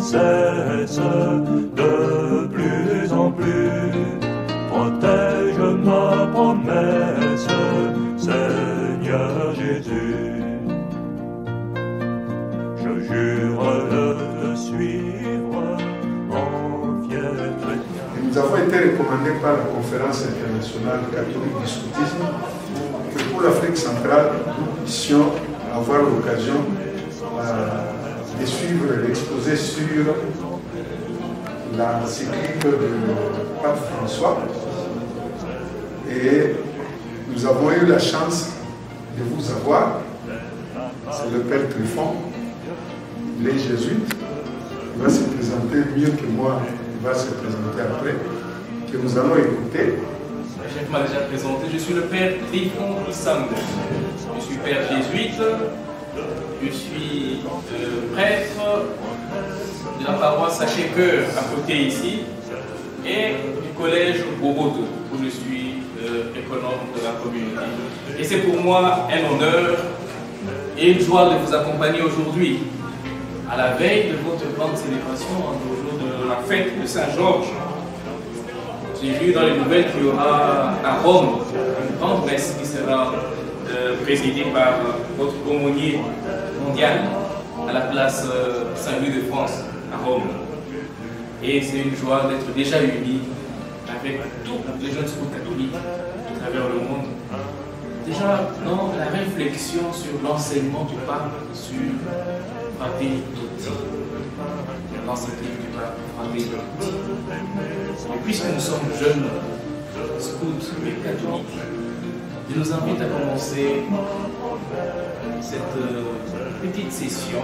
cesse, de plus en plus. Protège ma promesse, Seigneur Jésus. Je jure de te suivre en fier chrétien. Nous avons été recommandés par la Conférence internationale catholique du scoutisme que pour l'Afrique centrale, nous puissions avoir l'occasion de suivre l'exposé sur l'encyclique du pape François. Et nous avons eu la chance de vous avoir. C'est le Père Tryphon, les jésuites. Il va se présenter mieux que moi, il va se présenter après, que nous allons écouter. Le chef m'a déjà présenté, je suis le Père Tryphon Isang. Je suis père jésuite, je suis prêtre de la paroisse Sacré-Cœur à côté ici, et du collège Boboto, où je suis économe de la communauté. Et c'est pour moi un honneur et une joie de vous accompagner aujourd'hui, à la veille de votre grande célébration, au jour de la fête de Saint-Georges. J'ai vu dans les nouvelles qu'il y aura à Rome une grande messe qui sera présidée par votre aumônier mondial à la place Saint-Louis de France à Rome. Et c'est une joie d'être déjà unis avec tous les jeunes scouts catholiques à travers le monde. Déjà dans la réflexion sur l'enseignement du pape sur Fratelli Tutti, l'encyclique du pape Fratelli Tutti. Et puisque nous sommes jeunes scouts et catholiques, je nous invite à commencer cette petite session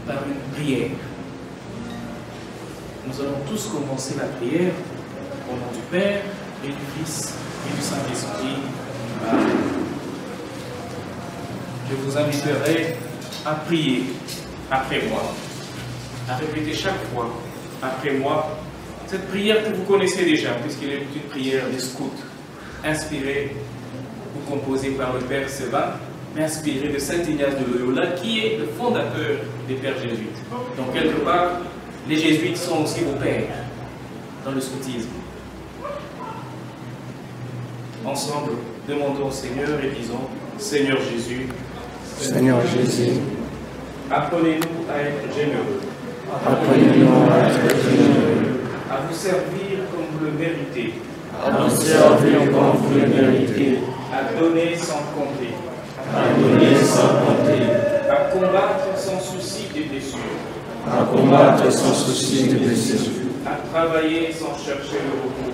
par une prière. Nous allons tous commencer la prière au nom du Père et du Fils et du Saint-Esprit. Amen. Je vous inviterai à prier après moi, à répéter chaque fois après moi cette prière que vous connaissez déjà, puisqu'elle est une prière des scouts, inspirée ou composée par le Père Séban, mais inspirée de Saint Ignace de Loyola, qui est le fondateur des Pères jésuites. Donc quelque part, les jésuites sont aussi vos pères dans le scoutisme. Ensemble, demandons au Seigneur et disons, Seigneur Jésus, Seigneur Jésus, apprenez-nous à être généreux, apprenez-nous à être généreux, à vous servir comme vous le méritez, à vous servir comme vous le méritez, à donner sans compter, à donner sans compter, à combattre sans souci des blessures, à combattre sans souci de blessures, à travailler sans chercher le repos,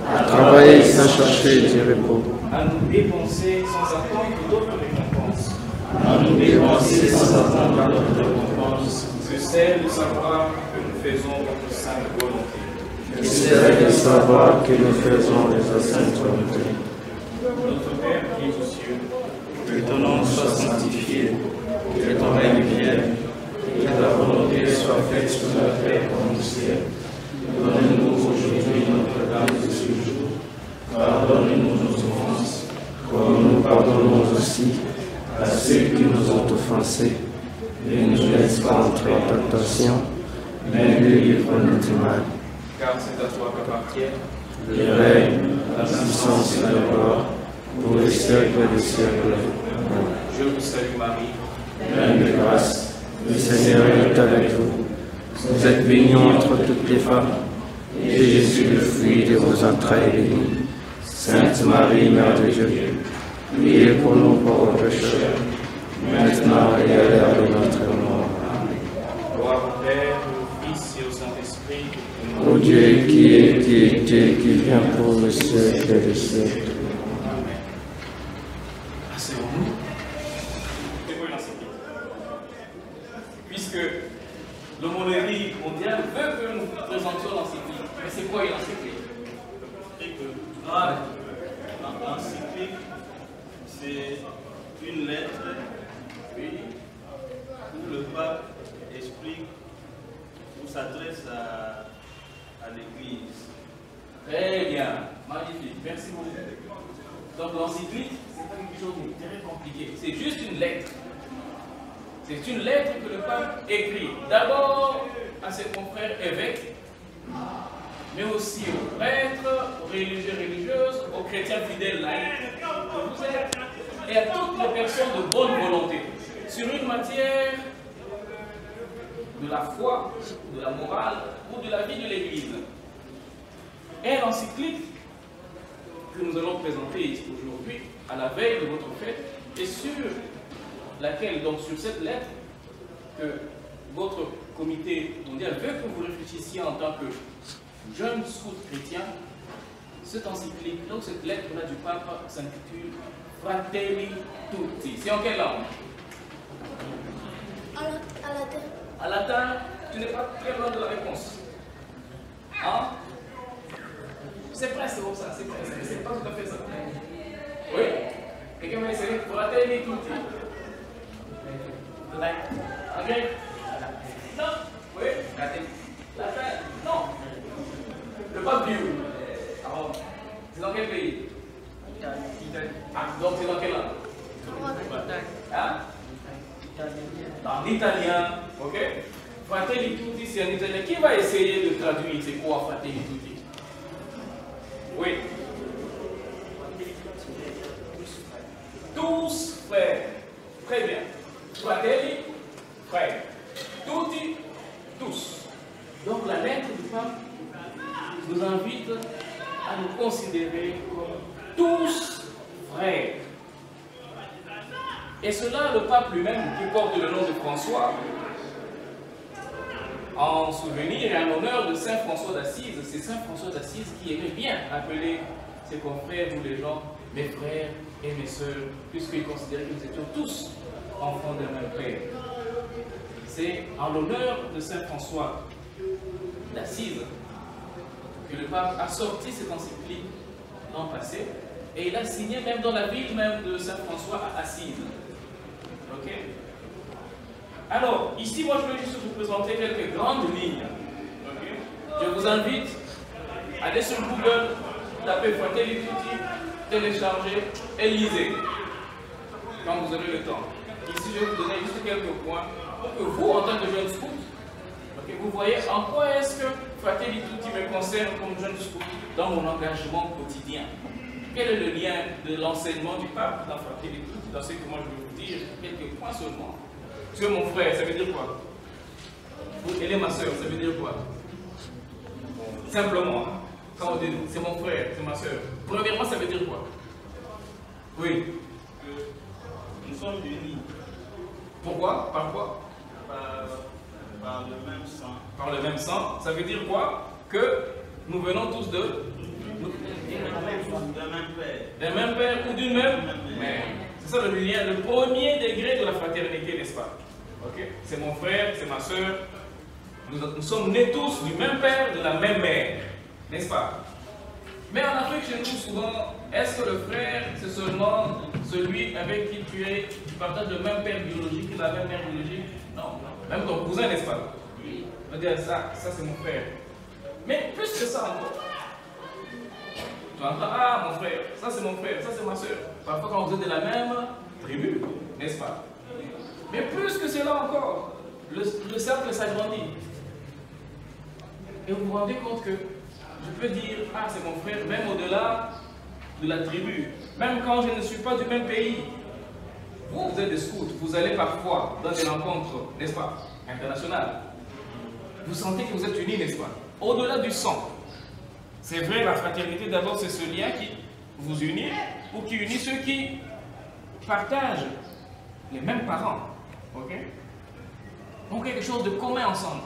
à travailler sans chercher du repos, à nous dépenser sans attendre d'autres récompenses, à nous dépenser sans attendre notre récompense, que celle de savoir que nous faisons votre sainte volonté. que c'est de savoir que nous faisons les saintes volontés. Notre Père qui es aux cieux, Que ton nom soit sanctifié, que ton règne vienne, que ta volonté soit faite sur la terre comme au ciel. Donne-nous aujourd'hui notre pain de ce jour. Pardonne-nous nos offenses, comme nous pardonnons aussi à ceux qui nous ont offensés. Ne nous laisse pas entrer en tentation, mais délivre-nous du mal. car c'est à toi qu'appartiennent Le règne, la puissance et la gloire, pour les siècles des siècles. Amen. Je vous salue Marie, Pleine de grâce, le Seigneur est avec vous. Vous êtes bénie entre toutes les femmes, et Jésus, le fruit de vos entrailles, est béni. Sainte Marie, Mère de Dieu, priez pour nous pauvres pécheurs, maintenant et à l'heure de notre mort. Amen. gloire au Père, au Fils et au Saint-Esprit, Ô Dieu qui est, qui était, qui vient pour le siècle des siècles. Amen. Asseyons-nous. C'est quoi une encyclique? Puisque l'aumônerie mondiale veut que nous présentions l'encyclique. Mais c'est quoi une encyclique? L'encyclique, c'est une lettre où le pape explique ou s'adresse à l'Église. Très bien, magnifique, merci beaucoup. Donc l'encyclique, c'est pas quelque chose de très compliqué, c'est juste une lettre. C'est une lettre que le pape écrit. D'abord à ses confrères évêques, mais aussi aux prêtres, aux religieux religieuses, aux chrétiens fidèles laïcs que vous êtes, et à toutes les personnes de bonne volonté, sur une matière de la foi, de la morale ou de la vie de l'Église. Et l'encyclique que nous allons présenter ici aujourd'hui, à la veille de votre fête, et sur laquelle, donc sur cette lettre, que votre comité mondial veut que vous réfléchissiez en tant que jeune scout chrétien, cette encyclique, donc cette lettre-là du pape s'intitule Fratelli Tutti. C'est en quelle langue? À latin. En latin, tu n'es pas très loin de la réponse. Hein? C'est presque comme ça, c'est presque, mais c'est pas tout à fait ça. Oui? Quelqu'un va essayer? Fratelli Tutti. En grec? Non? Oui? Latin? Non. Le pape Pie. C'est dans quel pays? Ah, donc c'est dans quelle langue? Hein? En italien, ok? Fratelli Tutti, c'est en italien. Qui va essayer de traduire c'est quoi Fratelli Tutti? Oui. Tous frères. Très bien. Fratelli, frères. Tutti, tous. Donc la lettre du pape nous invite à nous considérer comme tous frères. Et cela, le pape lui-même, qui porte le nom de François, en souvenir et en honneur de Saint François d'Assise, c'est Saint François d'Assise qui aimait bien appeler ses confrères, nous les gens, mes frères et mes sœurs, puisqu'il considérait que nous étions tous enfants d'un même Père. C'est en l'honneur de Saint François d'Assise que le pape a sorti cette encyclique l'an passé, et il a signé même dans la ville même de Saint François à Assise. Ok? Alors, ici, moi, je vais juste vous présenter quelques grandes lignes. Okay? Je vous invite à aller sur Google, taper Fratelli Tutti, télécharger et lisez quand vous aurez le temps. Ici, je vais vous donner juste quelques points pour que vous, en tant que jeune scout, okay, vous voyez en quoi est-ce que Fratelli Tutti me concerne comme jeune scout dans mon engagement quotidien. Quel est le lien de l'enseignement du pape dans Fratelli Tutti, dans ce que moi je vais vous dire, quelques points seulement. Tu es mon frère, ça veut dire quoi? Elle est ma soeur, ça veut dire quoi? Simplement, quand on dit c'est mon frère, c'est ma soeur, premièrement, ça veut dire quoi? Oui. Nous sommes unis. Pourquoi? Par quoi? Par le même sang. Par le même sang, ça veut dire quoi? Que nous venons tous de... D'un même père. D'un même père ou d'une même mère. C'est ça le lien, le premier degré de la fraternité, n'est-ce pas? Okay? C'est mon frère, c'est ma soeur. Nous sommes nés tous du même père, de la même mère, n'est-ce pas? Mais en Afrique, chez nous, souvent, est-ce que le frère, c'est seulement celui avec qui tu partages le même père biologique, la même mère biologique? Non. Même ton cousin, n'est-ce pas? On va dire ça c'est mon frère. Mais plus que ça encore. Tu entends, ah mon frère, ça c'est mon frère, ça c'est ma soeur. Parfois quand vous êtes de la même tribu, n'est-ce pas? Mais plus que cela encore, le cercle s'agrandit. Et vous vous rendez compte que je peux dire, ah c'est mon frère, même au-delà de la tribu. Même quand je ne suis pas du même pays. Vous êtes des scouts, vous allez parfois dans des rencontres, n'est-ce pas, internationales. Vous sentez que vous êtes unis, n'est-ce pas? Au-delà du sang. C'est vrai, la fraternité, d'abord, c'est ce lien qui vous unit, ou qui unit ceux qui partagent les mêmes parents. Ok? Donc, quelque chose de commun ensemble.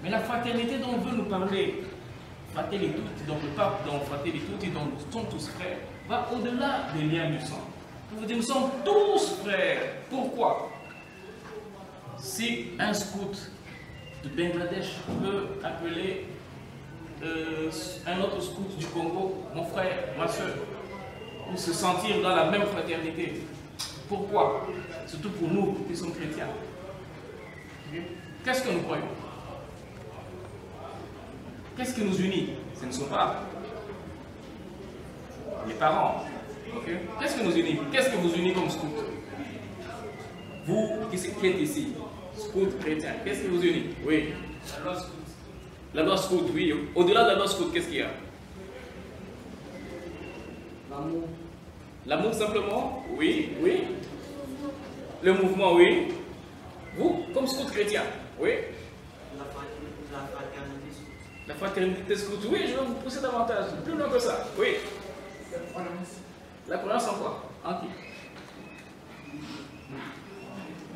Mais la fraternité dont on veut nous parler, Fratelli Tutti, donc le pape, dont Fratelli Tutti, dont nous sommes tous frères, va au-delà des liens du sang. Pour vous dire, nous sommes tous frères. Pourquoi? Si un scout de Bangladesh peut appeler un autre scout du Congo, mon frère, ma soeur, ou se sentir dans la même fraternité. Pourquoi? Surtout pour nous qui sommes chrétiens. Qu'est-ce que nous croyons? Qu'est-ce qui nous unit? Ce ne sont pas les parents. Okay? Qu'est-ce que nous unit? Qu'est-ce que vous unit comme scout? Vous qui êtes ici, scout chrétien, qu'est-ce qui vous unit? Oui. La loi scout. La loi scout, oui. Au-delà de la loi scout, qu'est-ce qu'il y a? L'amour. L'amour simplement? Oui, oui. Le mouvement, oui. Vous, comme scout chrétien? Oui. La fraternité scout. La fraternité scout, oui, je vais vous pousser davantage. Plus loin que ça, oui. La croyance en quoi? En qui?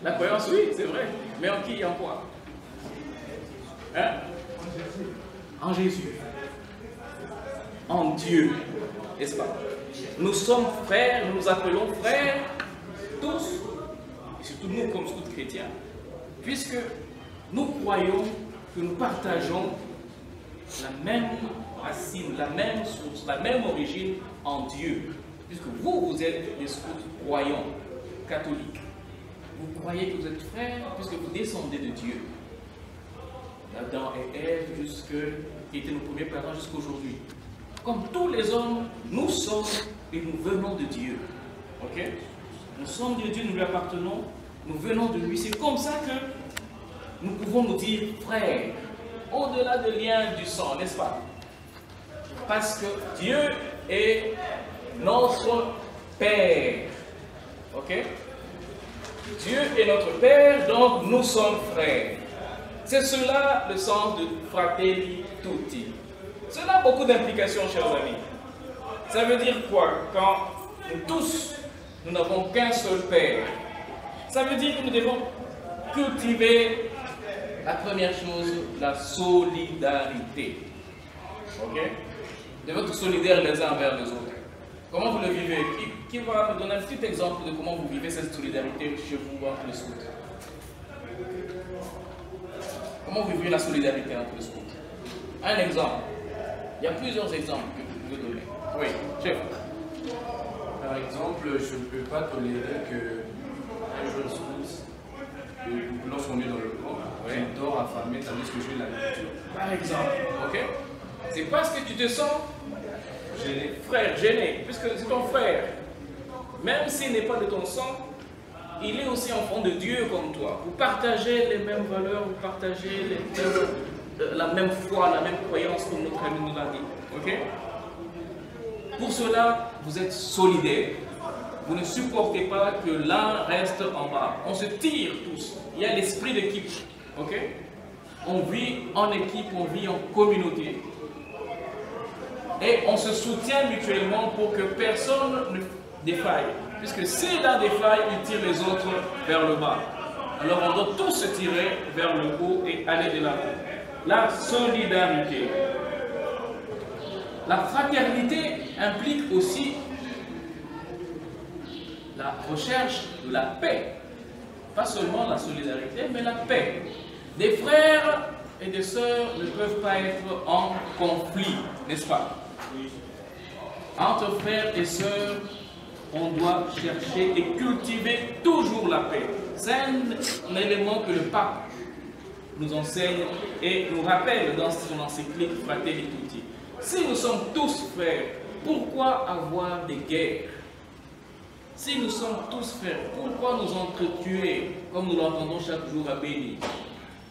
La croyance, oui, c'est vrai. Mais en qui et en quoi? Hein? En Jésus. En Dieu. N'est-ce pas? Nous sommes frères, nous nous appelons frères, tous, et surtout nous comme scouts chrétiens, puisque nous croyons que nous partageons la même racine, la même source, la même origine en Dieu. Puisque vous, vous êtes des scouts croyants, catholiques. Vous croyez que vous êtes frères puisque vous descendez de Dieu. Adam et Ève, qui étaient nos premiers parents jusqu'aujourd'hui. Comme tous les hommes, nous sommes et nous venons de Dieu. Ok? Nous sommes de Dieu, nous lui appartenons, nous venons de lui. C'est comme ça que nous pouvons nous dire frères, au-delà des liens du sang, n'est-ce pas? Parce que Dieu est notre Père. Ok? Dieu est notre Père, donc nous sommes frères. C'est cela le sens de Fratelli Tutti. Cela a beaucoup d'implications, chers amis. Ça veut dire quoi? Quand nous tous, nous n'avons qu'un seul Père. Ça veut dire que nous devons cultiver la première chose, la solidarité. Ok? Nous devons être solidaires les uns envers les autres. Comment vous le vivez? Qui va me donner un petit exemple de comment vous vivez cette solidarité chez vous entre les scouts? Comment vous vivez la solidarité entre les scouts? Un exemple. Il y a plusieurs exemples que je peux donner. Oui, chef. Par exemple, je ne peux pas tolérer qu'un jeune scout, lorsqu'on est dans le camp, il dort affamé tandis que je fais la nourriture. Par exemple, ok? C'est parce que tu te sens Gêné. frère, gêné, puisque c'est ton frère. Même s'il n'est pas de ton sang, il est aussi enfant de Dieu comme toi. Vous partagez les mêmes valeurs, vous partagez la même foi, la même croyance comme notre ami nous l'a dit. Ok? Pour cela, vous êtes solidaires. Vous ne supportez pas que l'un reste en bas. On se tire tous. Il y a l'esprit d'équipe. Ok? On vit en équipe, on vit en communauté. Et on se soutient mutuellement pour que personne ne défaille. Puisque si l'un défaille, il tire les autres vers le bas. Alors on doit tous se tirer vers le haut et aller de l'avant. La solidarité. La fraternité implique aussi la recherche de la paix. Pas seulement la solidarité, mais la paix. Des frères et des sœurs ne peuvent pas être en conflit, n'est-ce pas? Entre frères et sœurs, on doit chercher et cultiver toujours la paix. C'est un élément que le pape nous enseigne et nous rappelle dans son encyclique Fratelli Tutti. Si nous sommes tous frères, pourquoi avoir des guerres? Si nous sommes tous frères, pourquoi nous entretuer comme nous l'entendons chaque jour à Béni?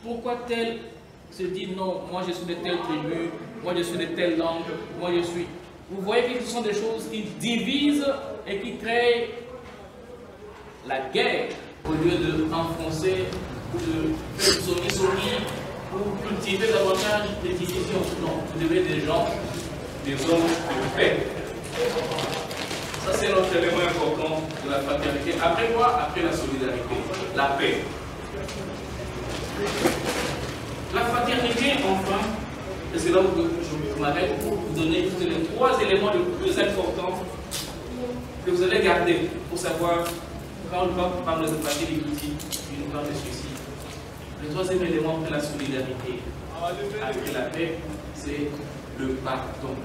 Pourquoi tel se dit non, moi je suis de telle tribu, moi je suis de telle langue, moi je suis... Vous voyez que ce sont des choses qui divisent et qui créent la guerre au lieu d'enfoncer ou de faire somi-somi ou cultiver davantage des divisions. Non, vous devez être des gens, des hommes de paix. Ça c'est notre élément important de la fraternité. Après quoi? Après la solidarité, la paix. La fraternité, enfin, et c'est là où je m'arrête pour vous donner les trois éléments les plus importants que vous allez garder pour savoir quand le pape parle de Fratelli Tutti, il nous parle de ceci. Le troisième élément après la solidarité, après la paix, c'est le pardon.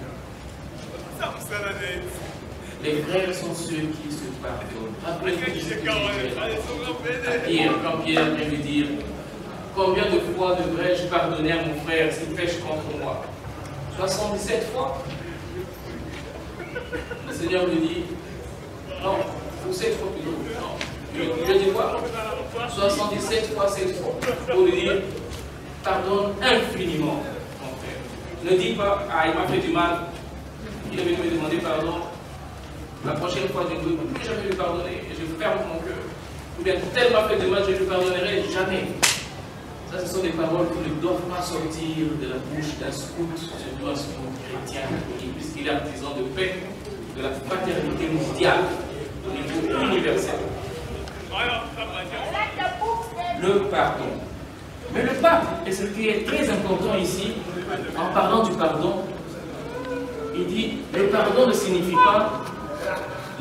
Les frères sont ceux qui se pardonnent. Rappelez-vous Pierre, quand Pierre vient lui dire: combien de fois devrais-je pardonner à mon frère s'il pêche contre moi? 77 fois. Le Seigneur lui dit: non, ou 7 fois plutôt. Non. Il lui dit quoi? 77 fois 7 fois. Pour lui dire: pardonne infiniment, mon frère. Ne dis pas, ah, il m'a fait du mal, il est venu me demander pardon. La prochaine fois, je ne veux plus jamais lui pardonner et je ferme mon cœur. Ou bien, tel m'a fait du mal, je ne lui pardonnerai jamais. Ça, ce sont des paroles qui ne doivent pas sortir de la bouche d'un scout, surtout un scout chrétien, puisqu'il est artisan de paix, de la fraternité mondiale, au niveau universel. Le pardon. Mais le pape, et ce qui est très important ici, en parlant du pardon, il dit, le pardon ne signifie pas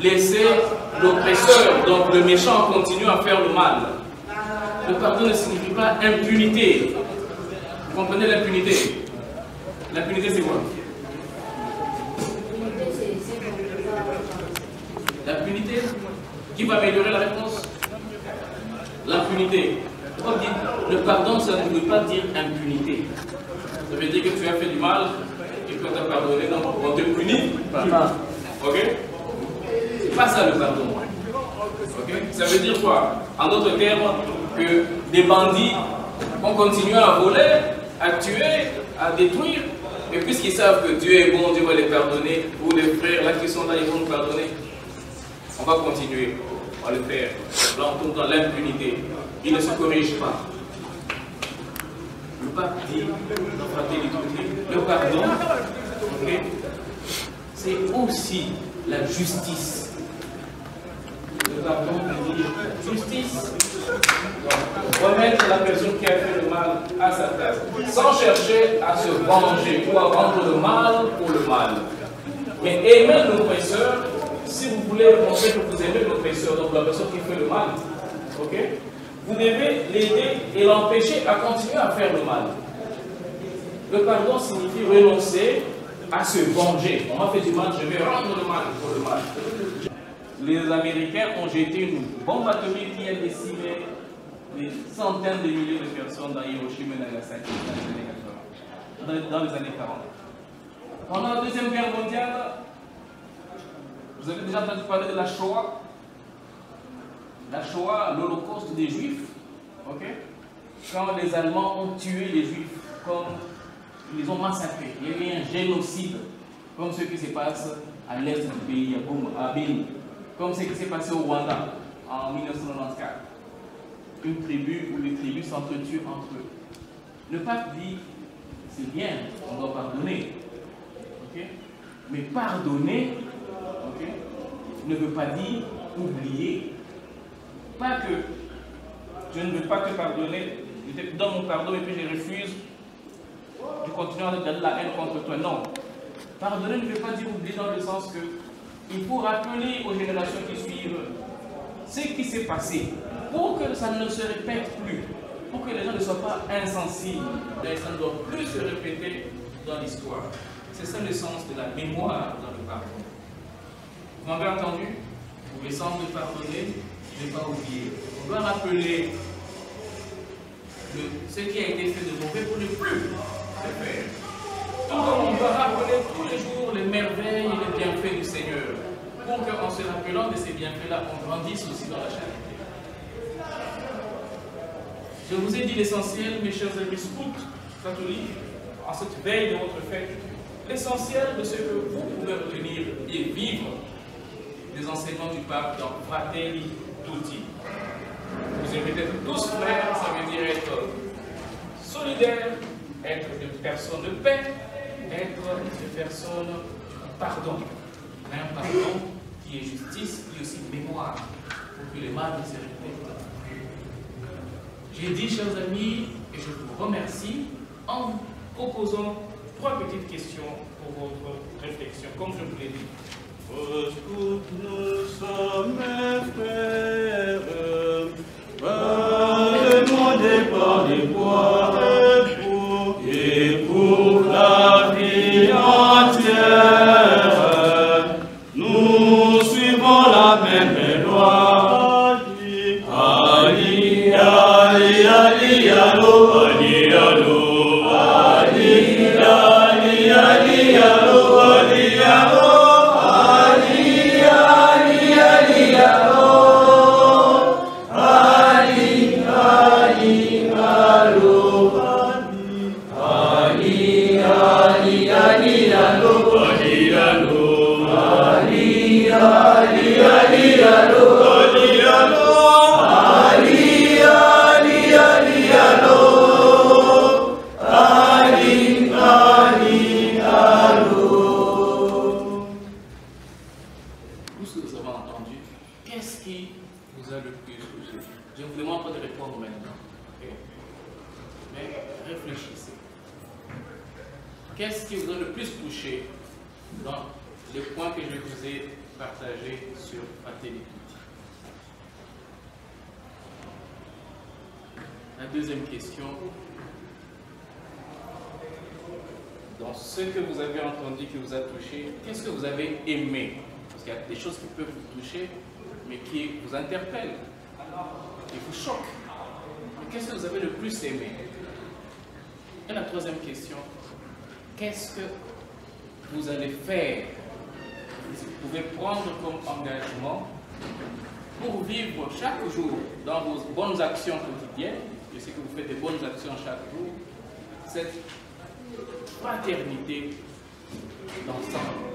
laisser l'oppresseur, donc le méchant, continuer à faire le mal. Le pardon ne signifie pas impunité. Vous comprenez l'impunité? L'impunité, c'est quoi? L'impunité? Qui va améliorer la réponse? L'impunité. Pourquoi dire le pardon, ça ne veut pas dire impunité. Ça veut dire que tu as fait du mal et qu'on t'a pardonné, donc on te punit. Ok? C'est pas ça le pardon. Ok? Ça veut dire quoi? En d'autres termes, que des bandits vont continuer à voler, à tuer, à détruire, et puisqu'ils savent que Dieu est bon, Dieu va les pardonner, ou les frères là qui sont là, ils vont nous pardonner, on va continuer à le faire. Là, on tombe dans l'impunité. Il ne se corrige pas. Le pape dit, dans Fraternité, le pardon, okay, c'est aussi la justice. Le pardon veut dire justice. Donc, remettre la personne qui a fait le mal à sa place, sans chercher à se venger ou à rendre le mal pour le mal. Mais aimer l'oppresseur, si vous voulez montrer que vous aimez l'oppresseur, donc la personne qui fait le mal, ok, vous devez l'aider et l'empêcher à continuer à faire le mal. Le pardon signifie renoncer à se venger. On m'a fait du mal, je vais rendre le mal pour le mal. Les Américains ont jeté une bombe atomique qui a décimé des centaines de milliers de personnes dans Hiroshima et Nagasaki dans les années 40. Pendant la Deuxième Guerre mondiale, vous avez déjà entendu parler de la Shoah? La Shoah, l'Holocauste des Juifs, ok? Quand les Allemands ont tué les Juifs, comme ils les ont massacrés, il y a eu un génocide, comme ce qui se passe à l'est du pays, à Béni, comme ce qui s'est passé au Rwanda en 1994. Une tribu où les tribus s'entretuent entre eux. Le pape dit, c'est bien, on doit pardonner, ok? Mais pardonner, ok, ne veut pas dire oublier. Pas que je ne veux pas te pardonner, je te donne mon pardon et puis je refuse de continuer à garder la haine contre toi. Non. Pardonner ne veut pas dire oublier dans le sens que il faut rappeler aux générations qui suivent ce qui s'est passé pour que ça ne se répète plus, pour que les gens ne soient pas insensibles, et ça ne doit plus se répéter dans l'histoire. C'est ça le sens de la mémoire dans le pardon. Vous m'avez entendu? Le sens de pardonner, ne pas oublier. On doit rappeler ce qui a été fait de mauvais pour ne plus le faire. Tout comme on doit rappeler tous les jours les merveilles et les bienfaits du Seigneur, pour qu'en se rappelant de ces bienfaits-là, on grandisse aussi dans la charité. Je vous ai dit l'essentiel, mes chers amis scouts catholiques, en cette veille de votre fête, l'essentiel de ce que vous pouvez retenir et vivre des enseignements du pape dans Fratelli Tutti. Vous devez être tous frères, ça veut dire être solidaires, être des personnes de paix, être des personnes de pardon. Mais un pardon qui est justice, qui est aussi mémoire, pour que les mal ne se répètent plus. J'ai dit, chers amis, et je vous remercie en vous proposant 3 petites questions pour votre réflexion, comme je vous l'ai dit. Nous sommes frères, par le monde et par les bois, et pour la vie entière, nous suivons la même loi. Ali, Ali, Ali, allo, Ali, allo, Ali, Ali, Ali, allo, Ali, allo. entendu, qu'est-ce qui vous a le plus touché? Je ne vous demande pas de répondre maintenant, okay? Mais réfléchissez. Qu'est-ce qui vous a le plus touché dans les points que je vous ai partagés sur Fratelli Tutti? La deuxième question, dans ce que vous avez entendu qui vous a touché, qu'est-ce que vous avez aimé? Parce qu'il y a des choses qui peuvent vous toucher, mais qui vous interpellent, qui vous choquent. Mais qu'est-ce que vous avez le plus aimé? Et la troisième question, qu'est-ce que vous allez faire? Vous pouvez prendre comme engagement pour vivre chaque jour dans vos bonnes actions quotidiennes. Je sais que vous faites des bonnes actions chaque jour. Cette fraternité d'ensemble.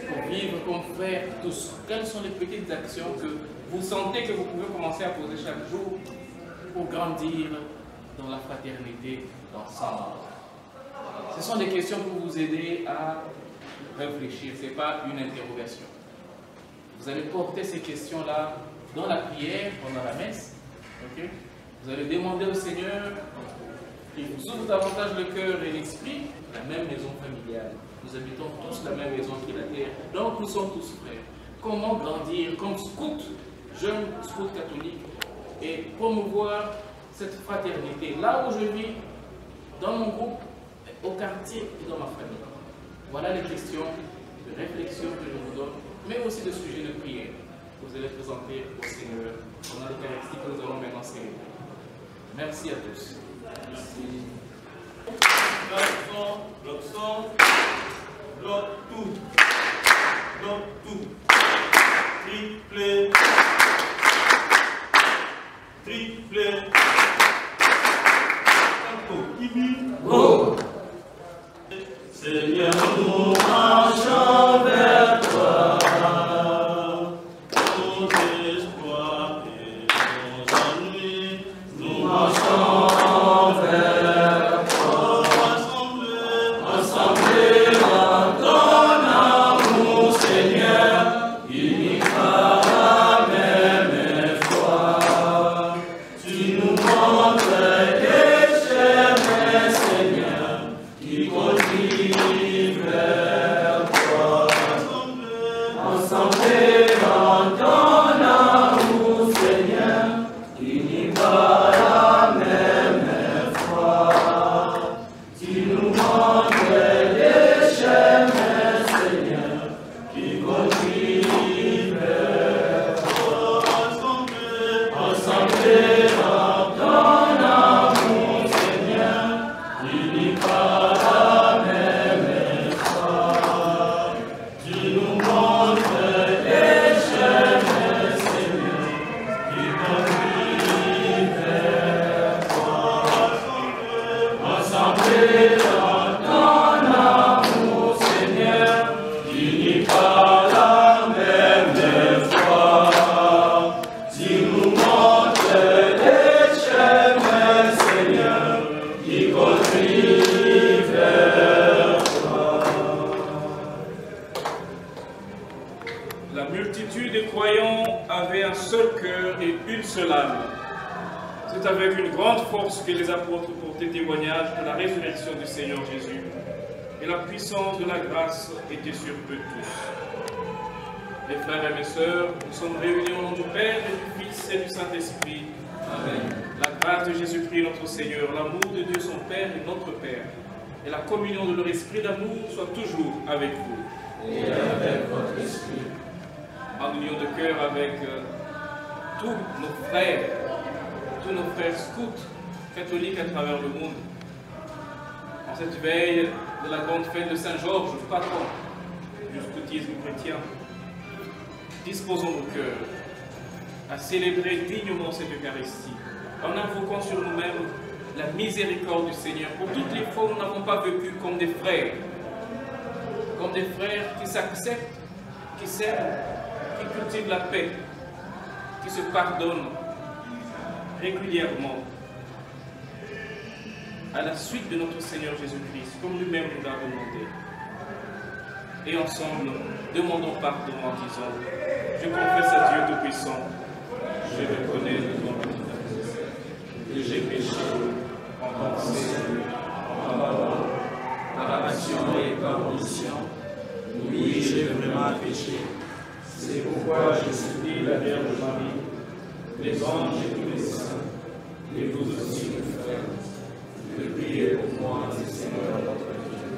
Pour vivre comme frères tous. Quelles sont les petites actions que vous sentez que vous pouvez commencer à poser chaque jour pour grandir dans la fraternité d'ensemble? Ce sont des questions pour vous aider à réfléchir. Ce n'est pas une interrogation. Vous allez porter ces questions-là dans la prière, pendant la messe. Okay? Vous allez demander au Seigneur qu'il vous ouvre davantage le cœur et l'esprit, la même maison familiale. Nous habitons tous la même maison qui est la terre, donc nous sommes tous frères. Comment grandir comme scout, jeune scout catholique, et promouvoir cette fraternité là où je vis, dans mon groupe, au quartier et dans ma famille? Voilà les questions de réflexion que je vous donne, mais aussi de sujets de prière que vous allez présenter au Seigneur pendant l'Eucharistie que nous allons maintenant célébrer. Merci à tous. Merci. Bloc son, bloc tout, triplé, canto, Go! Seigneur, nous marchons vers toi, nos espoirs et nos ennuis, nous marchons vers toi, assemblés dans ton amour, Seigneur, unis par la même foi. Tu nous montres des chemins, Seigneur, qui conduisent vers toi. Ensemble dans ton amour, Seigneur, unis par la même foi. Tu nous montres des chemins, Seigneur, qui conduisent vers toi. Ensemble dans ton amour, Seigneur, unis par la même foi. Tu nous montres des chemins, Seigneur, qui conduisent vers toi. Ensemble dans ton amour, Seigneur, unis par la même foi. Tu nous montres des chemins, Seigneur, qui conduisent vers toi. La multitude des croyants avait un seul cœur et une seule âme. C'est avec une grande force que les apôtres portaient témoignage de la résurrection du Seigneur Jésus. Et la puissance de la grâce était sur eux tous. Mes frères et mes sœurs, nous sommes réunis au nom du Père et du Fils et du Saint-Esprit. Amen. La grâce de Jésus-Christ notre Seigneur, l'amour de Dieu son Père et notre Père, et la communion de leur esprit d'amour soit toujours avec vous. Et avec votre esprit. En union de cœur avec tous nos frères scouts catholiques à travers le monde. En cette veille de la grande fête de Saint-Georges, patron du scoutisme chrétien, disposons nos cœurs à célébrer dignement cette Eucharistie, en invoquant sur nous-mêmes la miséricorde du Seigneur pour toutes les fois où nous n'avons pas vécu comme des frères qui s'acceptent, qui s'aiment, qui cultivent la paix, qui se pardonnent régulièrement à la suite de notre Seigneur Jésus-Christ, comme lui-même nous l'a demandé. Et ensemble, demandons pardon en disant: je confesse à Dieu Tout-Puissant, je reconnais devant lui que j'ai péché en pensée, en parole, par action et par omission. Oui, j'ai vraiment péché. C'est pourquoi je supplie la Vierge Marie, les anges et tous les saints, et vous aussi, mes frères, de prier pour moi, le Seigneur notre Dieu.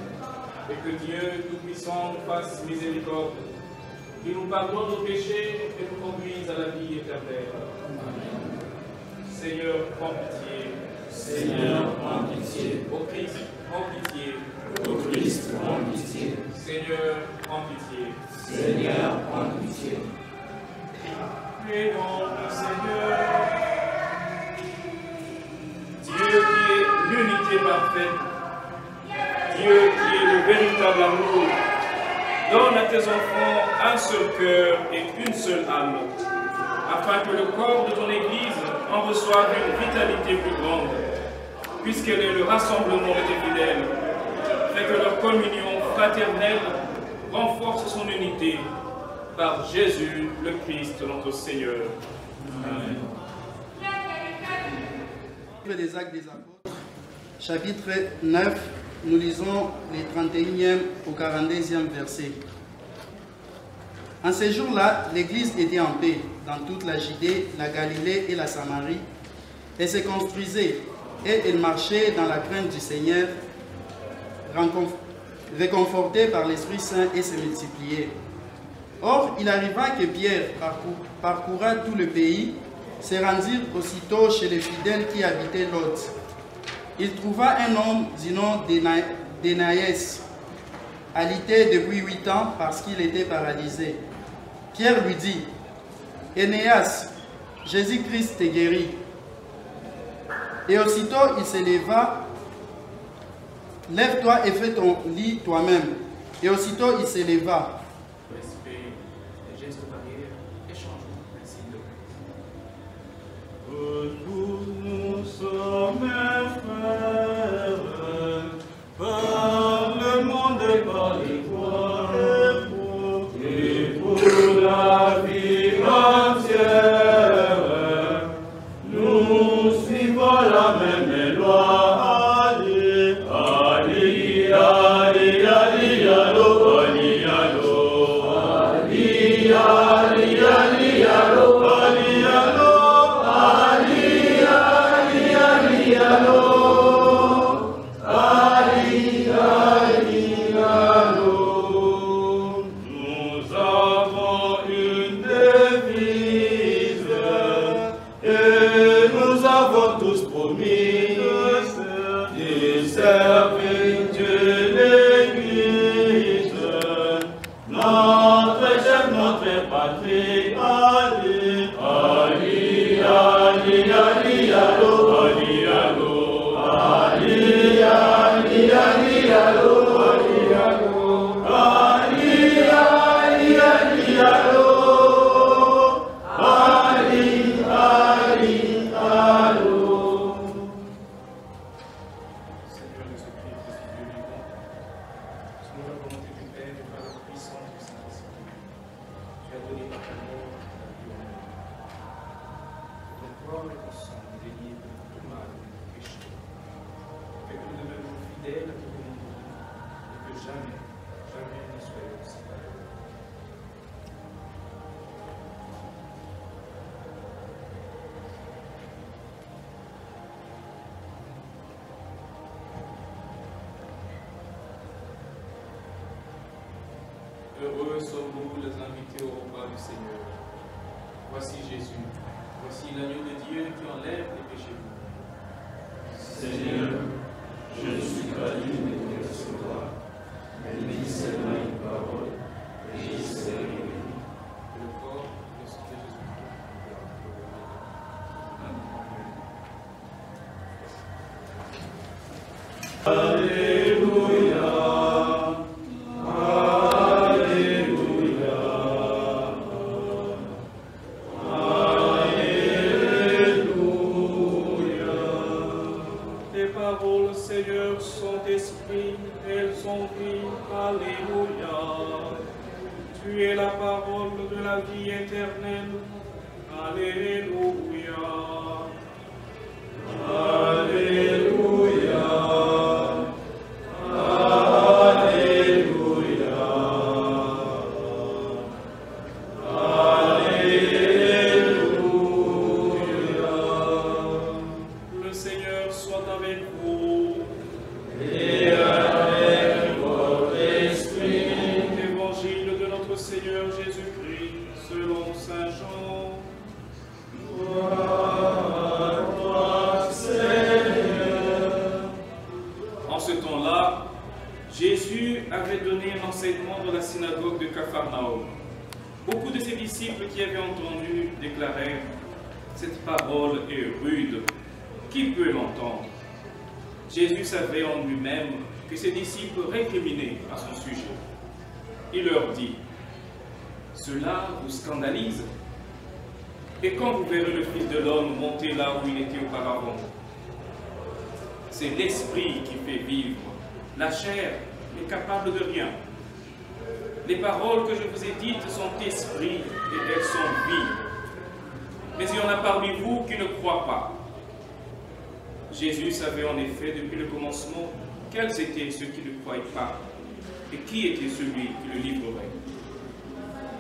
Et que Dieu Tout-Puissant nous fasse miséricorde, qu'il nous pardonne nos péchés et nous conduise à la vie éternelle. Amen. Seigneur, prends pitié. Seigneur, prends pitié. Ô Christ, prends pitié. Ô Christ, prends pitié. Seigneur, prends pitié. Seigneur, prends pitié. Prions le Seigneur. Dieu qui est l'unité parfaite, Dieu qui est le véritable amour, donne à tes enfants un seul cœur et une seule âme, afin que le corps de ton Église en reçoive une vitalité plus grande, puisqu'elle est le rassemblement de tes fidèles, fait que leur communion fraternelle renforce son unité par Jésus le Christ notre Seigneur. Amen. Livre des Actes des Apôtres, chapitre 9, nous lisons les 31e au 42e versets. En ces jours-là, l'Église était en paix dans toute la Judée, la Galilée et la Samarie. Elle se construisait et elle marchait dans la crainte du Seigneur, réconfortée par l'Esprit Saint et se multipliait. Or, il arriva que Pierre parcourant tout le pays, se rendit aussitôt chez les fidèles qui habitaient Lod. Il trouva un homme du nom d'Énaïs, alité depuis 8 ans parce qu'il était paralysé. Pierre lui dit, « Énéas, Jésus-Christ te guérit. » Et aussitôt il se leva, « Lève-toi et fais ton lit toi-même. » Et aussitôt il se leva. Respect, les gestes barrières, échangeons ainsi de Nous sommes frères, par le monde et par l'histoire, et pour la vie entière, nous suivons la même loi. Ali, Ali, Ali, Ali, allo, Ali, allo, Ali, Ali, Ali, allo, Ali, allo. Nous avons une devise et nous avons tous promis de servir Dieu l'Église, notre chef, notre patrie. Ali, Ali, Ali, Ali, allo, Ali, allo, Ali, Ali, Ali, allo, Ali, allo, Ali, Ali, Ali, allo, Ali, Ali, allo. Seigneur Jésus-Christ, Dieu vivant, selon la volonté du Père et par la puissance du Saint-Esprit, tu as donné par ta mort la vie au monde. Ton corps et ton sang déliés de tout mal et de tout péché. Fais que nous demeurons fidèles à ton volonté et que jamais, jamais nous soyons séparés. Heureux sommes-nous les invités au repas du Seigneur. Voici Jésus, voici l'agneau de Dieu qui enlève les péchés du monde. Seigneur, je ne suis pas digne de te recevoir, mais dis seulement une parole, et j'y serai béni. Le corps et le sang de Jésus-Christ. Alléluia, Alléluia, Alléluia. Tes paroles, Seigneur, sont esprit, elles sont vie. Alléluia. Tu es la parole de la vie éternelle. éternel. Alléluia. Alléluia. Le Seigneur soit avec vous. Et avec votre esprit. Évangile de notre Seigneur Jésus-Christ selon Saint Jean. Gloire à toi, Seigneur. En ce temps-là, Jésus avait donné un enseignement dans la synagogue de Capharnaüm. Beaucoup de ses disciples qui avaient entendu déclarèrent « Cette parole est rude, qui peut l'entendre ?» Jésus savait en lui-même que ses disciples récriminaient à son sujet. Il leur dit « Cela vous scandalise? Et quand vous verrez le Fils de l'homme monter là où il était auparavant, c'est l'esprit qui fait vivre. La chair n'est capable de rien. Les paroles que je vous ai dites sont esprit et elles sont vie. Mais il y en a parmi vous qui ne croient pas. Jésus savait en effet depuis le commencement quels étaient ceux qui ne croyaient pas et qui était celui qui le livrerait.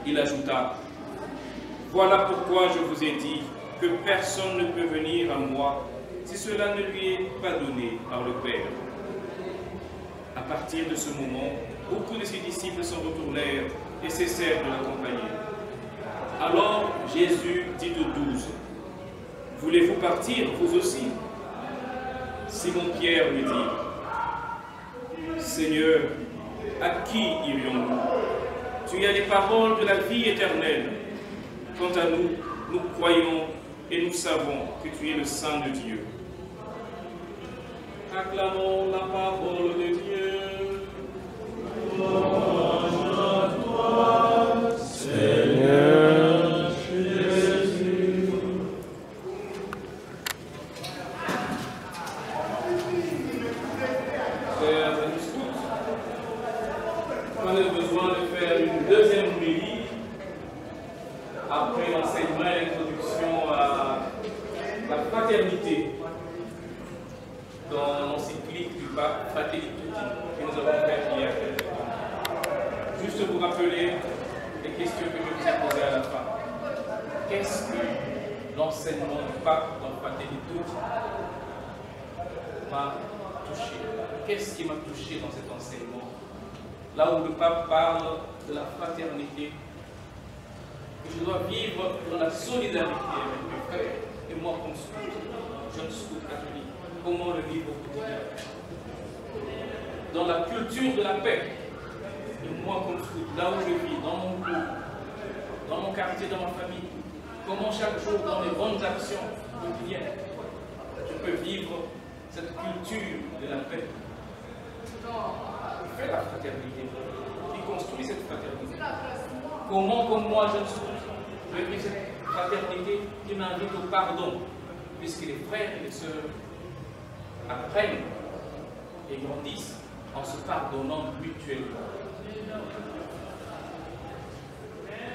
Il ajouta, « Voilà pourquoi je vous ai dit que personne ne peut venir à moi si cela ne lui est pas donné par le Père. » À partir de ce moment, beaucoup de ses disciples s'en retournèrent et cessèrent de l'accompagner. Alors Jésus dit aux 12, « Voulez-vous partir, vous aussi ?» Simon-Pierre lui dit, « Seigneur, à qui irions-nous? Tu as les paroles de la vie éternelle. Quant à nous, nous croyons et nous savons que tu es le Saint de Dieu. » Acclamons la parole de Dieu. Louange à toi, Seigneur Jésus. Chers amis scouts, on a besoin de faire une deuxième homélie après l'enseignement et l'introduction à la fraternité dans l'encyclique du pape Fratelli Tutti que nous avons fait hier. Juste vous rappeler les questions que je vous ai posées à la fin. Qu'est-ce que l'enseignement du pape dans Fratelli Tutti m'a touché? Qu'est-ce qui m'a touché dans cet enseignement? Là où le pape parle de la fraternité, que je dois vivre dans la solidarité avec mes frères, et moi comme scout, jeune scout catholique, comment le vivre au quotidien? Dans la culture de la paix, et moi comme scout, là où je vis, dans mon groupe, dans mon quartier, dans ma famille, comment chaque jour, dans les bonnes actions quotidiennes, je peux vivre cette culture de la paix. Qui fait la fraternité, qui construit cette fraternité. Comment, comme moi, je veux vivre cette fraternité qui m'invite au pardon, puisque les frères et les sœurs apprennent et grandissent en se pardonnant mutuellement.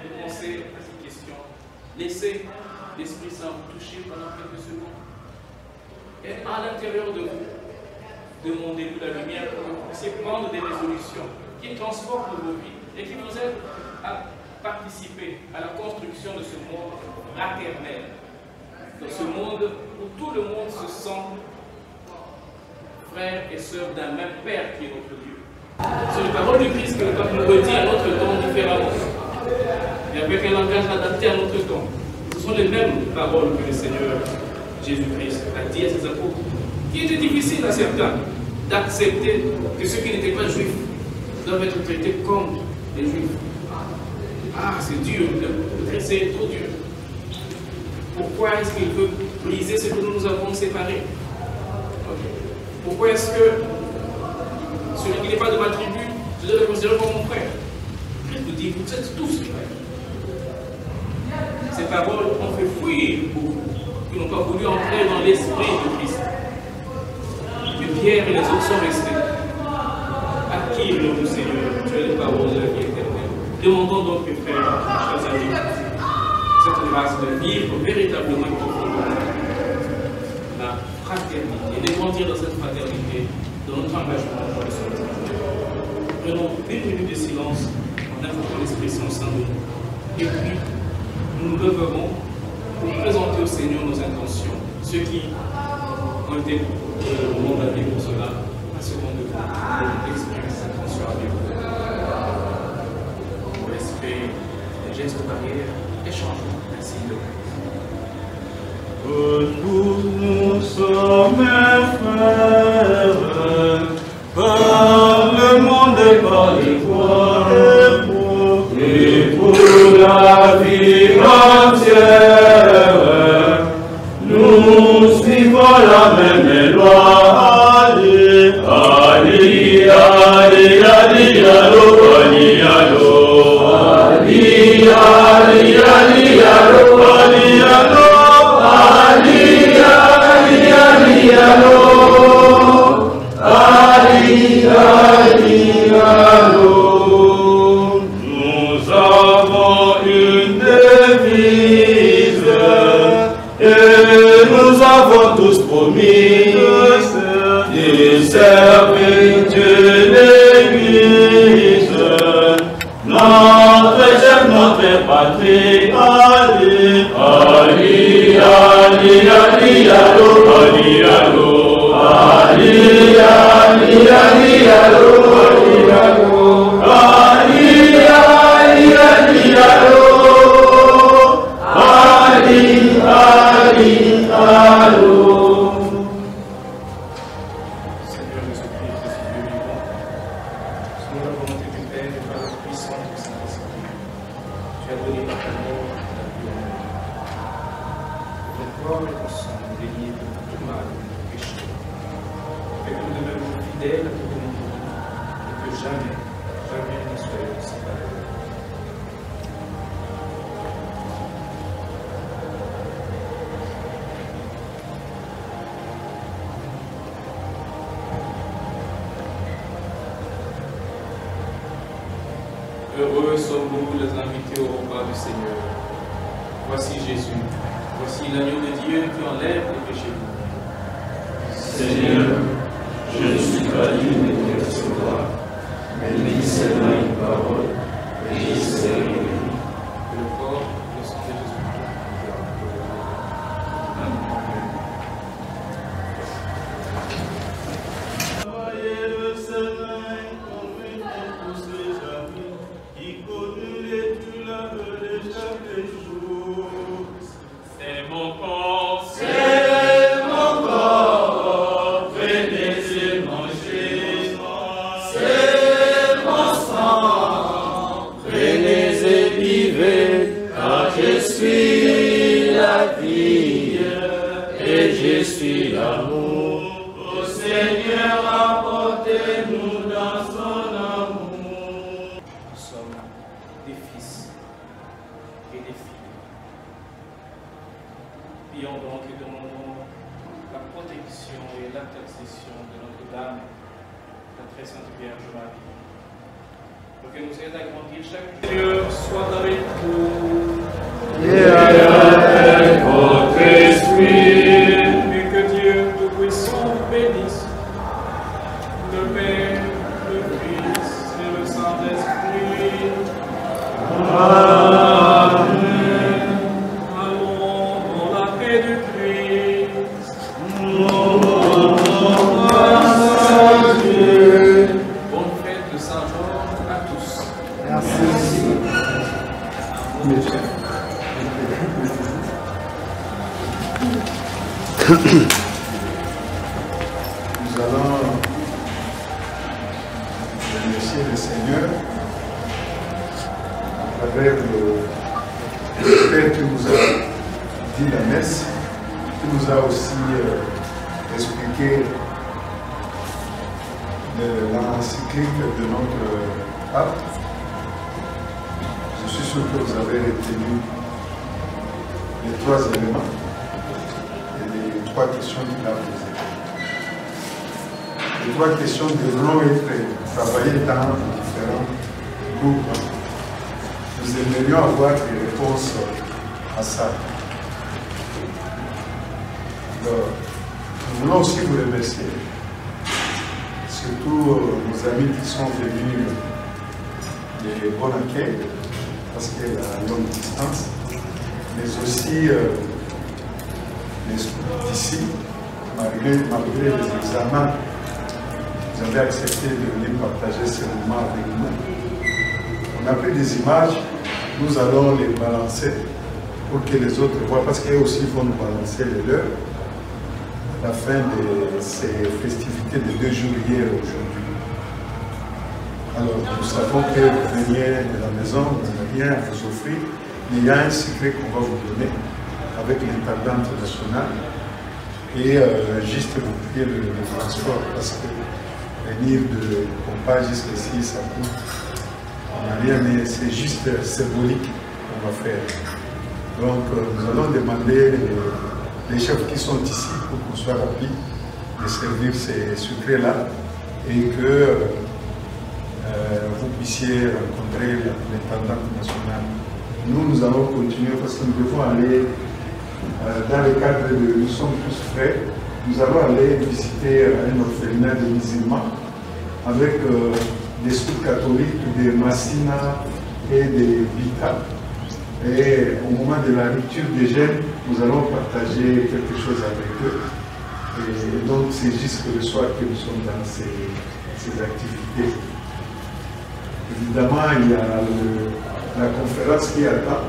Vous pensez à ces questions. Laissez l'Esprit Saint vous toucher pendant quelques secondes. Et à l'intérieur de vous, demandez-vous la lumière pour que vous puissiez prendre des résolutions qui transforment vos vies et qui vous aident à participer à la construction de ce monde fraternel. Dans ce monde où tout le monde se sent frères et sœurs d'un même Père qui est notre Dieu. C'est la parole du Christ que le pape nous redit à notre temps différemment. Et avec un langage adapté à notre temps. Ce sont les mêmes paroles que le Seigneur Jésus-Christ a dit à ses apôtres, qui était difficile à certains d'accepter que ceux qui n'étaient pas juifs doivent être traités comme les juifs. Ah, c'est dur, le Christ est trop dur. Pourquoi est-ce qu'il veut briser ce que nous avons séparé? Pourquoi est-ce que celui qui n'est pas de ma tribu, je dois le considérer comme mon frère? Christ vous dit, vous êtes tous frères. Ces paroles ont fait fuir beaucoup qui n'ont pas voulu entrer dans l'esprit de Christ. Mais Pierre et les autres sont restés. À qui le Seigneur? Tu as les paroles de la vie éternelle. Demandons donc, mes frères, chers amis, grâce de vivre véritablement et profondément la fraternité, et de grandir dans cette fraternité, dans notre engagement pour le Seigneur. Prenons une minute de silence en invoquant l'Esprit Saint au sein de nous. Et puis, nous nous leverons pour présenter au Seigneur nos intentions, ceux qui ont été mandatés pour cela, à ce qu'on devrait exprimer cette intention avec vous. Pour respect des gestes barrières, échangeons ainsi de Nous sommes frères, par le monde et par les voies, et pour la vie entière, nous suivons la même loi. Ali, Ali, Ali, allo, Ali, allo, Ali, Ali, Ali, allo, Ali, allo. Ali, Ali, Ali, allo. Ali, Ali, allo. Nous avons une devise et nous avons tous promis de servir Dieu l'Église, notre chef, notre patrie. Ali, Ali, Ali, Ali, allo, Ali, allo, Ali, Ali, Ali, allo, Ali, allo, Ali, Ali, Ali, allo, Ali, Ali, allo. Seigneur Jésus-Christ, Dieu vivant, selon la volonté du Père et par la puissance du Saint-Esprit, tu as donné par ta mort la vie au monde. Ton corps et ton sang déliés de tout mal et de tout péché. Fais que nous demeurions fidèles à ton commandement et que jamais, jamais nous ne soyons séparés. Heureux sommes-nous les invités au repas du Seigneur. Voici Jésus, voici l'agneau de Dieu qui enlève les péchés du monde. Seigneur, je ne suis pas digne de te recevoir, mais dis seulement une parole, et j'y serai guéri. Que le corps et le sang de Jésus-Christ. Voyez le Seigneur comme une épouse jamais, qui connut les douleurs de chaque jour. C'est mon corps, c'est mon corps, prenez et mangez. C'est mon sang, prenez et vivez, car je suis la vie et je suis l'amour. Ô Seigneur, apportez-nous dans son amour. Nous sommes des fils et des filles. Prions donc et demandons la protection et l'intercession de Notre-Dame, la très sainte Vierge Marie, pour que nous aide à grandir chaque jour. Dieu soit avec vous. Et avec votre esprit. Et que Dieu Tout-Puissant vous bénisse, le Père, le Fils et le Saint-Esprit. Amen. Allons dans la paix du Christ. Bonne fête de Saint-Georges à tous. Nous allons remercier le Seigneur à travers le Père qui nous a dit la messe, qui nous a aussi expliqué l'encyclique de notre pape. Je suis sûr que vous avez retenu les trois éléments et les trois questions qu'il a posées. Les trois questions devront être travaillées dans différents groupes. Nous aimerions avoir des réponses à ça. Alors, nous voulons aussi vous remercier, surtout nos amis qui sont venus de bon accueil, parce qu'il y a la longue distance, mais aussi les scouts d'ici, malgré les examens, vous avez accepté de venir partager ce moment avec nous. On a pris des images, nous allons les balancer pour que les autres voient, parce qu'eux aussi vont nous balancer les leurs à la fin de ces festivités de 2 jours hier et aujourd'hui. Alors, nous savons que vous veniez de la maison, vous n'avez rien à vous offrir, mais il y a un secret qu'on va vous donner avec l'intendante nationale et juste vous prier le transport, parce que venir de Compas jusqu'ici, ça coûte. On n'a rien, mais c'est juste symbolique qu'on va faire. Donc, nous allons demander les chefs qui sont ici pour qu'on soit rapide de servir ces sucrés-là et que vous puissiez rencontrer l'intendante nationale. Nous allons continuer parce que nous devons aller dans le cadre de Nous sommes tous frères. Nous allons aller visiter un orphelinat de musulmans avec des scouts catholiques, des Massina et des Vita. Et au moment de la rupture des gènes, nous allons partager quelque chose avec eux. Et donc c'est jusque le soir que nous sommes dans ces activités. Évidemment, il y a la conférence qui attend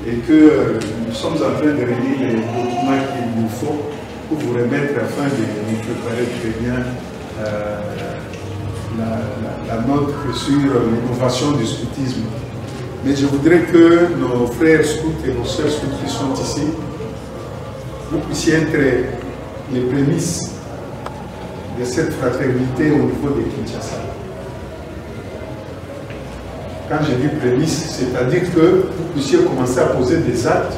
et que nous sommes en train de réunir les documents qu'il nous faut pour vous remettre afin de nous préparer très bien la note sur l'innovation du scoutisme. Mais je voudrais que nos frères scouts et nos sœurs scouts qui sont ici, vous puissiez être les prémices de cette fraternité au niveau de Kinshasa. Quand je dis prémices, c'est-à-dire que vous puissiez commencer à poser des actes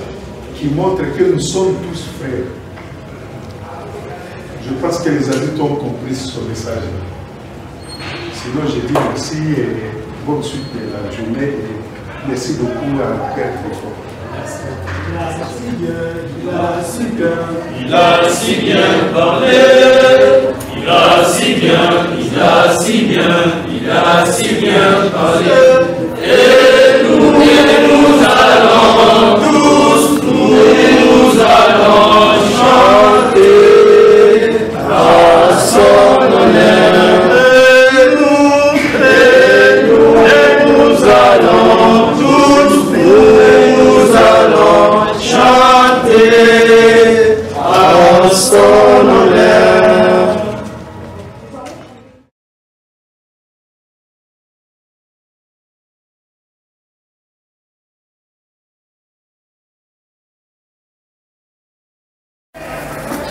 qui montrent que nous sommes tous frères. Je pense que les adultes ont compris ce message. Sinon, je dis merci et bonne suite de la journée. Et merci beaucoup à Père Trifon. Il a si bien parlé, il a si bien parlé. Et nous allons tous, nous allons chanter à son honneur. Et nous allons tous, nous allons chanter à son honneur.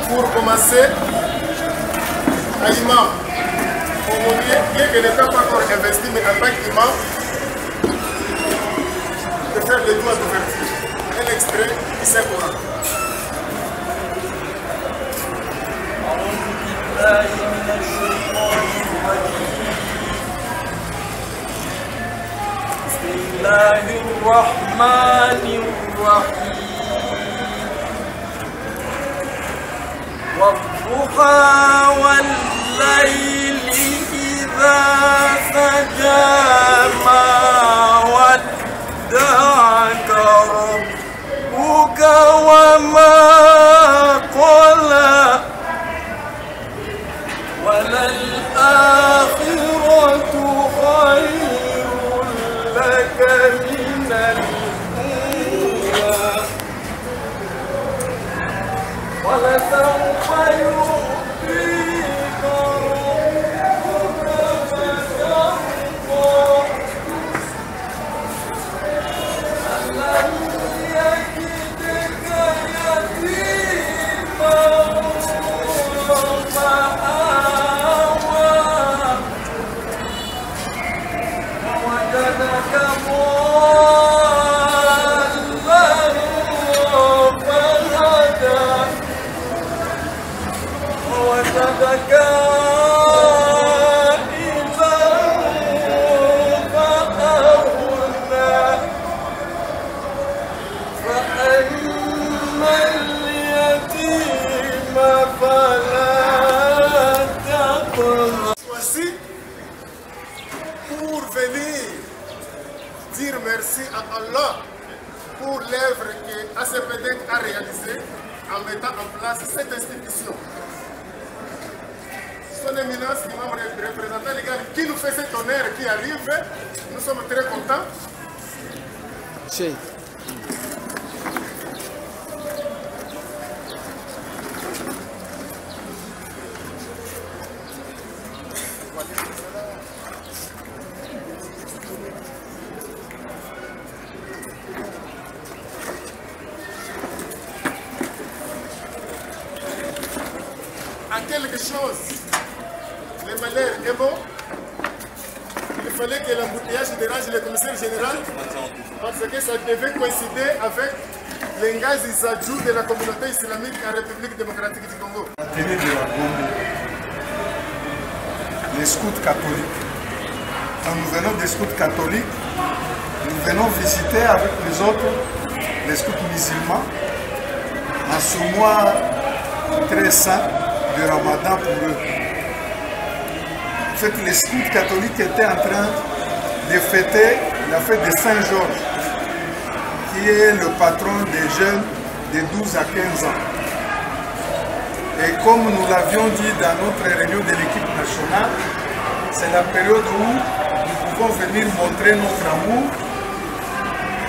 Pour commencer, à l'imam, bien que l'État pas encore investi, mais en tant qu'imam, de faire le doigt d'ouverture. Un extrait du Saint-Coran. بسم الله الرحمن الرحيم والضحى والليل إذا سجى ما ودعك ربك وما قلى وللآخرة خير لك من الأولى ولسوف يعطيك ربك فترضى ألم يجدك يتيما فآوى ووجدك ضالا فهدى aussi à Allah pour l'œuvre que ACPD a réalisée en mettant en place cette institution. Son éminence, qui membre représentant légal, qui nous fait cet honneur qui arrive, nous sommes très contents. Cheikh. À quelque chose, le malheur est bon. Il fallait que l'embouteillage dérange le commissaire général parce que ça devait coïncider avec les gaz Zadjou de la communauté islamique en République démocratique du Congo. La télé de la Gombe, les scouts catholiques. Quand nous venons des scouts catholiques, nous venons visiter avec les autres, les scouts musulmans, en ce mois très saint de Ramadan pour eux. En fait, les scouts catholiques étaient en train de fêter la fête de Saint-Georges, qui est le patron des jeunes de 12 à 15 ans. Et comme nous l'avions dit dans notre réunion de l'équipe nationale, c'est la période où nous pouvons venir montrer notre amour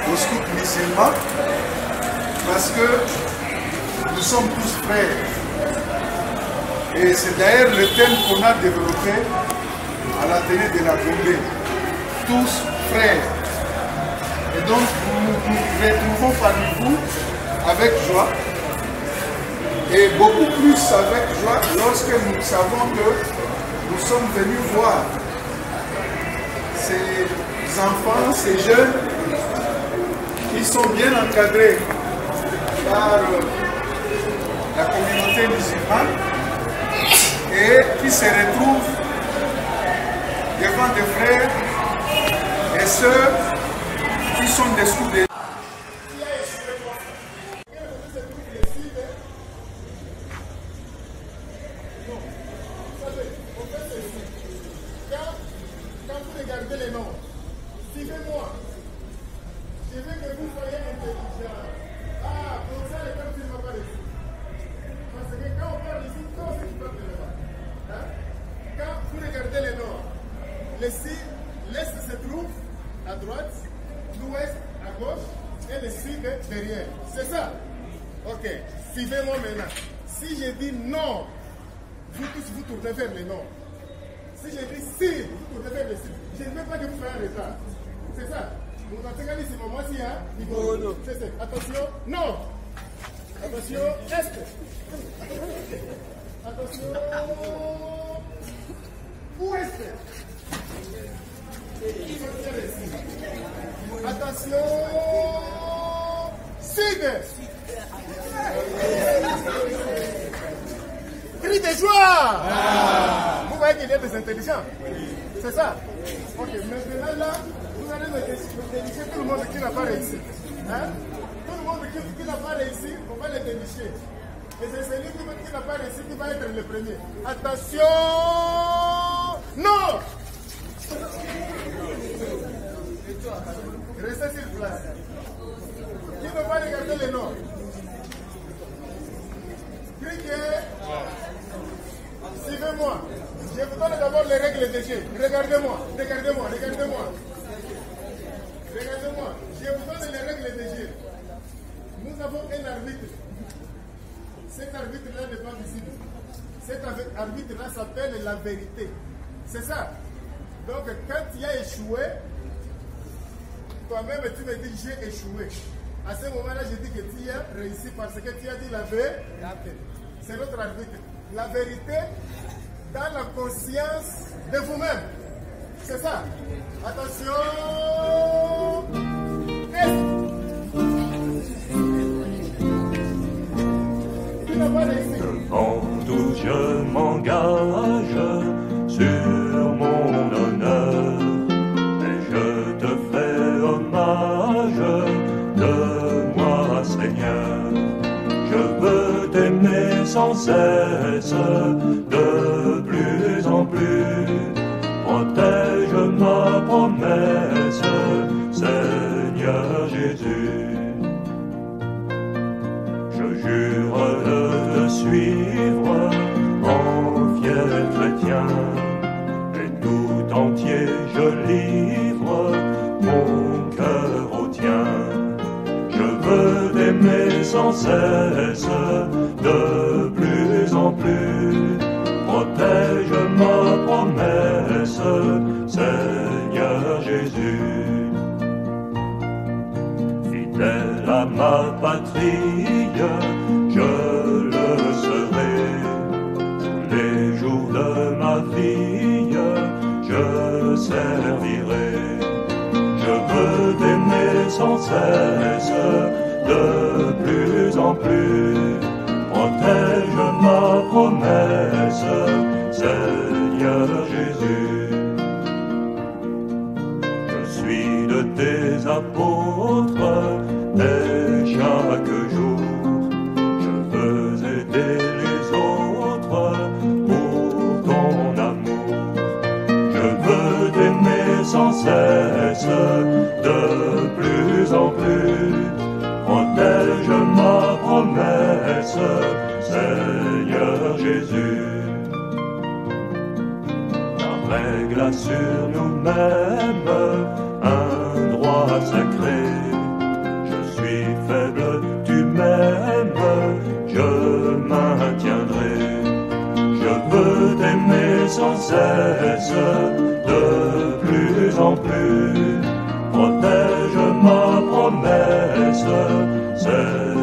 aux scouts musulmans, parce que nous sommes tous frères. Et c'est d'ailleurs le thème qu'on a développé à la télé de la Gombe. Tous frères. Et donc nous nous retrouvons parmi vous avec joie. Et beaucoup plus avec joie lorsque nous savons que nous sommes venus voir ces enfants, ces jeunes qui sont bien encadrés par la communauté musulmane et qui se retrouvent devant des frères et sœurs qui sont des scouts de... Quand vous regardez les noms, suivez-moi. Je veux que vous soyez intelligents. Ah, pour ça, les calculs ne vont pas réussir. Parce que quand on parle ici, tout ce qui parle de là-bas. Quand vous regardez les noms, l'est se trouve à droite, l'ouest à gauche et le sud derrière. C'est ça? Ok. Suivez-moi maintenant. Si je dis non, vous tous vous tournez vers le nord. Si je dis si, vous tournez vers le sud. Je ne veux pas que vous fassiez un retard. C'est ça. Vous entendez ici, moi-ci, hein? C'est ça. Attention, non. Attention, est. Attention, ouest. Attention, sud. Cri de joie. Vous voyez qu'il y a des intelligents. C'est ça. Ok, maintenant là, vous allez me dénicher tout le monde qui n'a pas réussi. Hein? Tout le monde qui n'a pas réussi, on va le dénicher. Et c'est celui qui n'a pas réussi qui va être le premier. Attention! Non! Restez sur place. Qui ne va pas regarder les noms? Criquez. Suivez-moi. Je vous donne d'abord les règles de jeu. Regardez-moi, regardez-moi, regardez-moi. Regardez-moi. Je vous donne les règles de jeu. Nous avons un arbitre. Cet arbitre-là n'est pas visible. Cet arbitre-là s'appelle la vérité. C'est ça. Donc, quand tu as échoué, toi-même tu me dis j'ai échoué. À ce moment-là, je dis que tu as réussi parce que tu as dit la vérité. C'est notre arbitre. La vérité dans la conscience de vous-même. C'est ça. Attention. Devant tout je m'engage sur mon honneur, et je te fais hommage de moi, Seigneur. Je veux t'aimer sans cesse, de plus en plus. Protège ma promesse, Seigneur. Je jure de te suivre en fier chrétien, et tout entier je livre mon cœur au tien. Je veux t'aimer sans cesse, de plus en plus. Protège ma promesse, Seigneur Jésus. Fidèle à ma patrie, je le serai. Tous les jours de ma vie, je servirai. Je veux t'aimer sans cesse, de plus en plus. Protège ma promesse, Seigneur Jésus. Je suis de tes apôtres, et chaque jour, je veux aider les autres pour ton amour. Je veux t'aimer sans cesse, de plus en plus. Protège ma promesse, Seigneur Jésus. La règle assure nous-mêmes un droit sacré. Je suis faible, tu m'aimes, je maintiendrai. Je veux t'aimer sans cesse, de plus en plus. Protège ma promesse, Seigneur